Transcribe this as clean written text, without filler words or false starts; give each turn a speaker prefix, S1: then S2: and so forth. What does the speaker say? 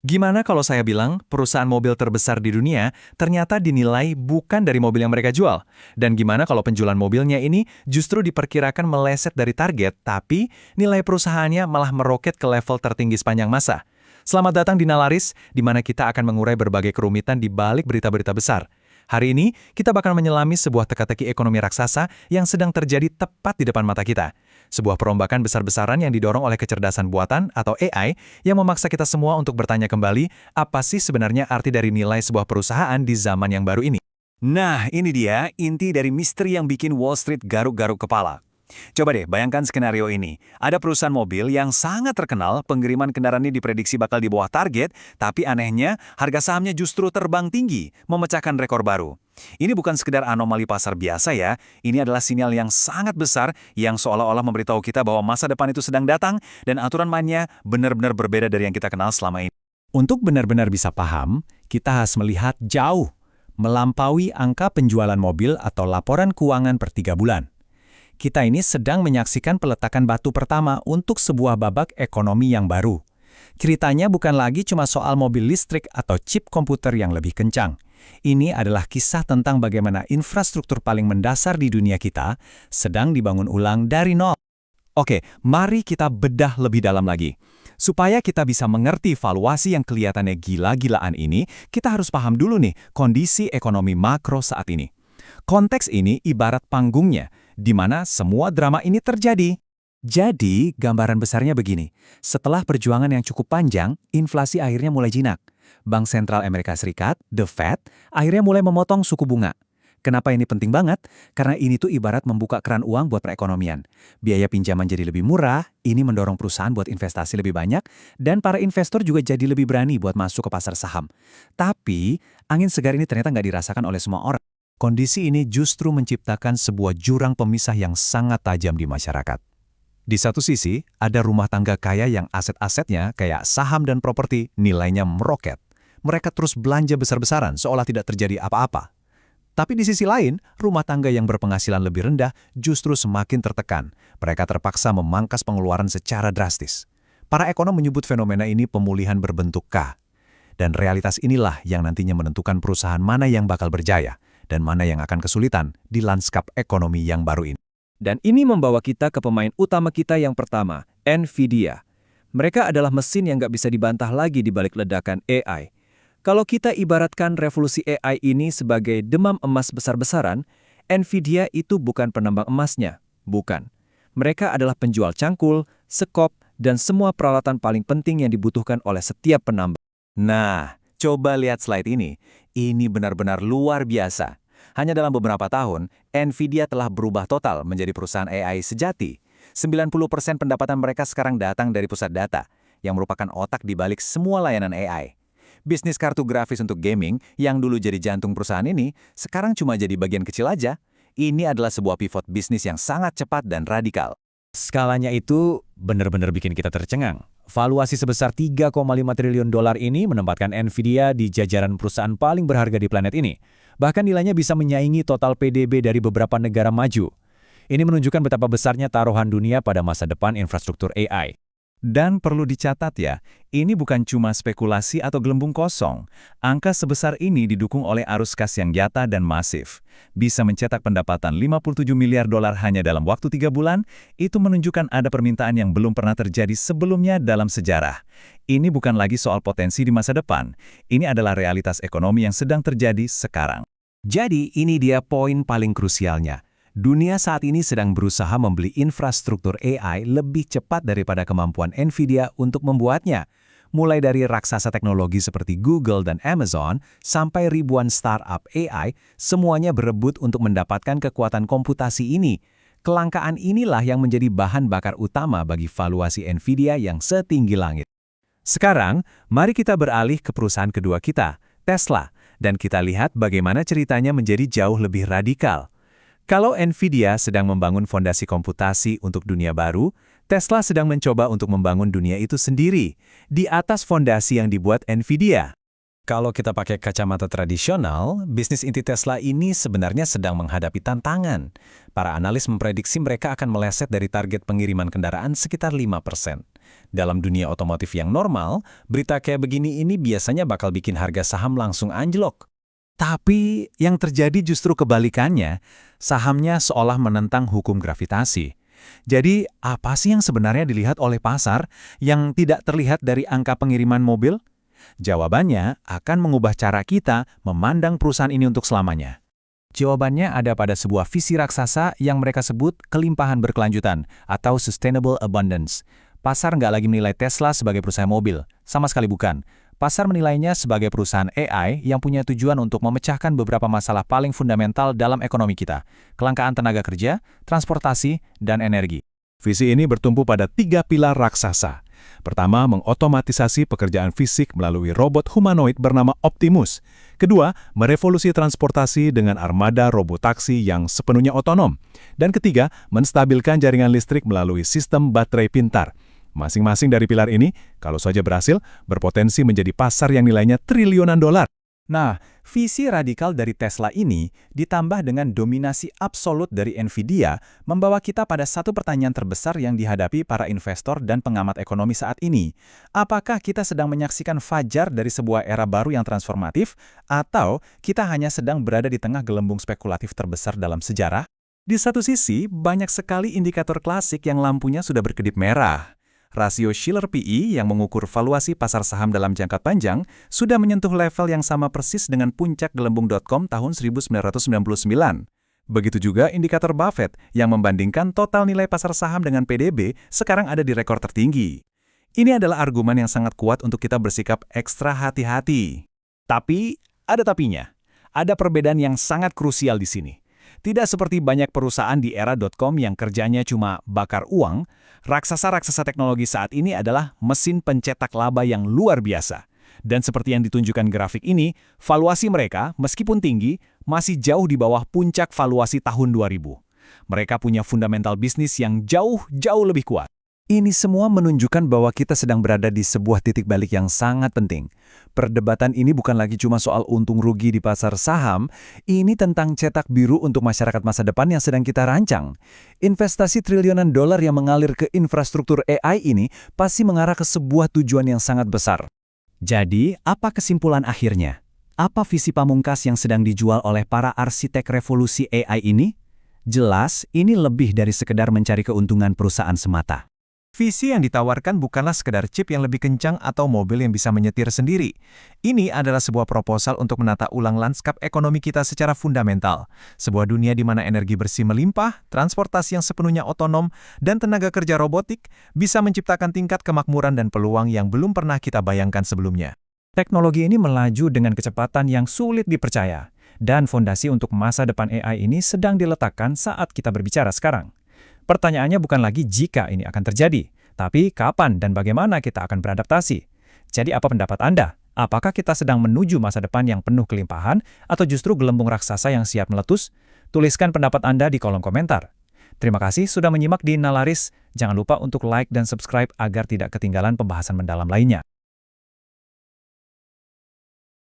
S1: Gimana kalau saya bilang perusahaan mobil terbesar di dunia ternyata dinilai bukan dari mobil yang mereka jual? Dan gimana kalau penjualan mobilnya ini justru diperkirakan meleset dari target, tapi nilai perusahaannya malah meroket ke level tertinggi sepanjang masa? Selamat datang di Nalaris, di mana kita akan mengurai berbagai kerumitan di balik berita-berita besar. Hari ini, kita bakal menyelami sebuah teka-teki ekonomi raksasa yang sedang terjadi tepat di depan mata kita. Sebuah perombakan besar-besaran yang didorong oleh kecerdasan buatan atau AI yang memaksa kita semua untuk bertanya kembali, apa sih sebenarnya arti dari nilai sebuah perusahaan di zaman yang baru ini?
S2: Nah, ini dia inti dari misteri yang bikin Wall Street garuk-garuk kepala. Coba deh bayangkan skenario ini. Ada perusahaan mobil yang sangat terkenal, pengiriman kendaraan ini diprediksi bakal di bawah target, tapi anehnya harga sahamnya justru terbang tinggi, memecahkan rekor baru. Ini bukan sekedar anomali pasar biasa ya, ini adalah sinyal yang sangat besar yang seolah-olah memberitahu kita bahwa masa depan itu sedang datang dan aturan mainnya benar-benar berbeda dari yang kita kenal selama ini.
S3: Untuk benar-benar bisa paham, kita harus melihat jauh, melampaui angka penjualan mobil atau laporan keuangan per 3 bulan. Kita ini sedang menyaksikan peletakan batu pertama untuk sebuah babak ekonomi yang baru. Ceritanya bukan lagi cuma soal mobil listrik atau chip komputer yang lebih kencang. Ini adalah kisah tentang bagaimana infrastruktur paling mendasar di dunia kita sedang dibangun ulang dari nol.
S1: Oke, mari kita bedah lebih dalam lagi. Supaya kita bisa mengerti valuasi yang kelihatannya gila-gilaan ini, kita harus paham dulu nih kondisi ekonomi makro saat ini. Konteks ini ibarat panggungnya, di mana semua drama ini terjadi. Jadi, gambaran besarnya begini. Setelah perjuangan yang cukup panjang, inflasi akhirnya mulai jinak. Bank Sentral Amerika Serikat, The Fed, akhirnya mulai memotong suku bunga. Kenapa ini penting banget? Karena ini tuh ibarat membuka keran uang buat perekonomian. Biaya pinjaman jadi lebih murah, ini mendorong perusahaan buat investasi lebih banyak, dan para investor juga jadi lebih berani buat masuk ke pasar saham. Tapi, angin segar ini ternyata nggak dirasakan oleh semua orang. Kondisi ini justru menciptakan sebuah jurang pemisah yang sangat tajam di masyarakat. Di satu sisi, ada rumah tangga kaya yang aset-asetnya kayak saham dan properti nilainya meroket. Mereka terus belanja besar-besaran seolah tidak terjadi apa-apa. Tapi di sisi lain, rumah tangga yang berpenghasilan lebih rendah justru semakin tertekan. Mereka terpaksa memangkas pengeluaran secara drastis. Para ekonom menyebut fenomena ini pemulihan berbentuk K. Dan realitas inilah yang nantinya menentukan perusahaan mana yang bakal berjaya dan mana yang akan kesulitan di lanskap ekonomi yang baru ini.
S4: Dan ini membawa kita ke pemain utama kita yang pertama, NVIDIA. Mereka adalah mesin yang nggak bisa dibantah lagi di balik ledakan AI. Kalau kita ibaratkan revolusi AI ini sebagai demam emas besar-besaran, NVIDIA itu bukan penambang emasnya, bukan. Mereka adalah penjual cangkul, sekop, dan semua peralatan paling penting yang dibutuhkan oleh setiap penambang.
S2: Nah, coba lihat slide ini. Ini benar-benar luar biasa. Hanya dalam beberapa tahun, NVIDIA telah berubah total menjadi perusahaan AI sejati. 90% pendapatan mereka sekarang datang dari pusat data, yang merupakan otak di balik semua layanan AI. Bisnis kartu grafis untuk gaming yang dulu jadi jantung perusahaan ini, sekarang cuma jadi bagian kecil aja. Ini adalah sebuah pivot bisnis yang sangat cepat dan radikal.
S3: Skalanya itu benar-benar bikin kita tercengang. Valuasi sebesar 3,5 triliun dolar ini menempatkan NVIDIA di jajaran perusahaan paling berharga di planet ini. Bahkan nilainya bisa menyaingi total PDB dari beberapa negara maju. Ini menunjukkan betapa besarnya taruhan dunia pada masa depan infrastruktur AI.
S1: Dan perlu dicatat ya, ini bukan cuma spekulasi atau gelembung kosong. Angka sebesar ini didukung oleh arus kas yang nyata dan masif. Bisa mencetak pendapatan 57 miliar dolar hanya dalam waktu 3 bulan, itu menunjukkan ada permintaan yang belum pernah terjadi sebelumnya dalam sejarah. Ini bukan lagi soal potensi di masa depan, ini adalah realitas ekonomi yang sedang terjadi sekarang.
S3: Jadi ini dia poin paling krusialnya. Dunia saat ini sedang berusaha membeli infrastruktur AI lebih cepat daripada kemampuan NVIDIA untuk membuatnya. Mulai dari raksasa teknologi seperti Google dan Amazon, sampai ribuan startup AI, semuanya berebut untuk mendapatkan kekuatan komputasi ini. Kelangkaan inilah yang menjadi bahan bakar utama bagi valuasi NVIDIA yang setinggi langit.
S1: Sekarang, mari kita beralih ke perusahaan kedua kita, Tesla, dan kita lihat bagaimana ceritanya menjadi jauh lebih radikal. Kalau NVIDIA sedang membangun fondasi komputasi untuk dunia baru, Tesla sedang mencoba untuk membangun dunia itu sendiri, di atas fondasi yang dibuat NVIDIA.
S3: Kalau kita pakai kacamata tradisional, bisnis inti Tesla ini sebenarnya sedang menghadapi tantangan. Para analis memprediksi mereka akan meleset dari target pengiriman kendaraan sekitar 5%. Dalam dunia otomotif yang normal, berita kayak begini ini biasanya bakal bikin harga saham langsung anjlok. Tapi yang terjadi justru kebalikannya, sahamnya seolah menentang hukum gravitasi. Jadi, apa sih yang sebenarnya dilihat oleh pasar yang tidak terlihat dari angka pengiriman mobil? Jawabannya akan mengubah cara kita memandang perusahaan ini untuk selamanya. Jawabannya ada pada sebuah visi raksasa yang mereka sebut kelimpahan berkelanjutan atau sustainable abundance. Pasar nggak lagi menilai Tesla sebagai perusahaan mobil, sama sekali bukan. Pasar menilainya sebagai perusahaan AI yang punya tujuan untuk memecahkan beberapa masalah paling fundamental dalam ekonomi kita, kelangkaan tenaga kerja, transportasi, dan energi.
S1: Visi ini bertumpu pada 3 pilar raksasa. Pertama, mengotomatisasi pekerjaan fisik melalui robot humanoid bernama Optimus. Kedua, merevolusi transportasi dengan armada robotaksi yang sepenuhnya otonom. Dan ketiga, menstabilkan jaringan listrik melalui sistem baterai pintar. Masing-masing dari pilar ini, kalau saja berhasil, berpotensi menjadi pasar yang nilainya triliunan dolar. Nah, visi radikal dari Tesla ini ditambah dengan dominasi absolut dari Nvidia membawa kita pada satu pertanyaan terbesar yang dihadapi para investor dan pengamat ekonomi saat ini. Apakah kita sedang menyaksikan fajar dari sebuah era baru yang transformatif, atau kita hanya sedang berada di tengah gelembung spekulatif terbesar dalam sejarah? Di satu sisi, banyak sekali indikator klasik yang lampunya sudah berkedip merah. Rasio Shiller PE yang mengukur valuasi pasar saham dalam jangka panjang sudah menyentuh level yang sama persis dengan puncak gelembung.com tahun 1999. Begitu juga indikator Buffett yang membandingkan total nilai pasar saham dengan PDB sekarang ada di rekor tertinggi. Ini adalah argumen yang sangat kuat untuk kita bersikap ekstra hati-hati. Tapi, ada tapinya. Ada perbedaan yang sangat krusial di sini. Tidak seperti banyak perusahaan di era .com yang kerjanya cuma bakar uang, raksasa-raksasa teknologi saat ini adalah mesin pencetak laba yang luar biasa. Dan seperti yang ditunjukkan grafik ini, valuasi mereka, meskipun tinggi, masih jauh di bawah puncak valuasi tahun 2000. Mereka punya fundamental bisnis yang jauh lebih kuat. Ini semua menunjukkan bahwa kita sedang berada di sebuah titik balik yang sangat penting. Perdebatan ini bukan lagi cuma soal untung rugi di pasar saham, ini tentang cetak biru untuk masyarakat masa depan yang sedang kita rancang. Investasi triliunan dolar yang mengalir ke infrastruktur AI ini pasti mengarah ke sebuah tujuan yang sangat besar. Jadi, apa kesimpulan akhirnya? Apa visi pamungkas yang sedang dijual oleh para arsitek revolusi AI ini? Jelas, ini lebih dari sekedar mencari keuntungan perusahaan semata. Visi yang ditawarkan bukanlah sekedar chip yang lebih kencang atau mobil yang bisa menyetir sendiri. Ini adalah sebuah proposal untuk menata ulang lanskap ekonomi kita secara fundamental. Sebuah dunia di mana energi bersih melimpah, transportasi yang sepenuhnya otonom, dan tenaga kerja robotik bisa menciptakan tingkat kemakmuran dan peluang yang belum pernah kita bayangkan sebelumnya. Teknologi ini melaju dengan kecepatan yang sulit dipercaya, dan fondasi untuk masa depan AI ini sedang diletakkan saat kita berbicara sekarang. Pertanyaannya bukan lagi jika ini akan terjadi, tapi kapan dan bagaimana kita akan beradaptasi. Jadi apa pendapat Anda? Apakah kita sedang menuju masa depan yang penuh kelimpahan atau justru gelembung raksasa yang siap meletus? Tuliskan pendapat Anda di kolom komentar. Terima kasih sudah menyimak di Nalaris. Jangan lupa untuk like dan subscribe agar tidak ketinggalan pembahasan mendalam lainnya.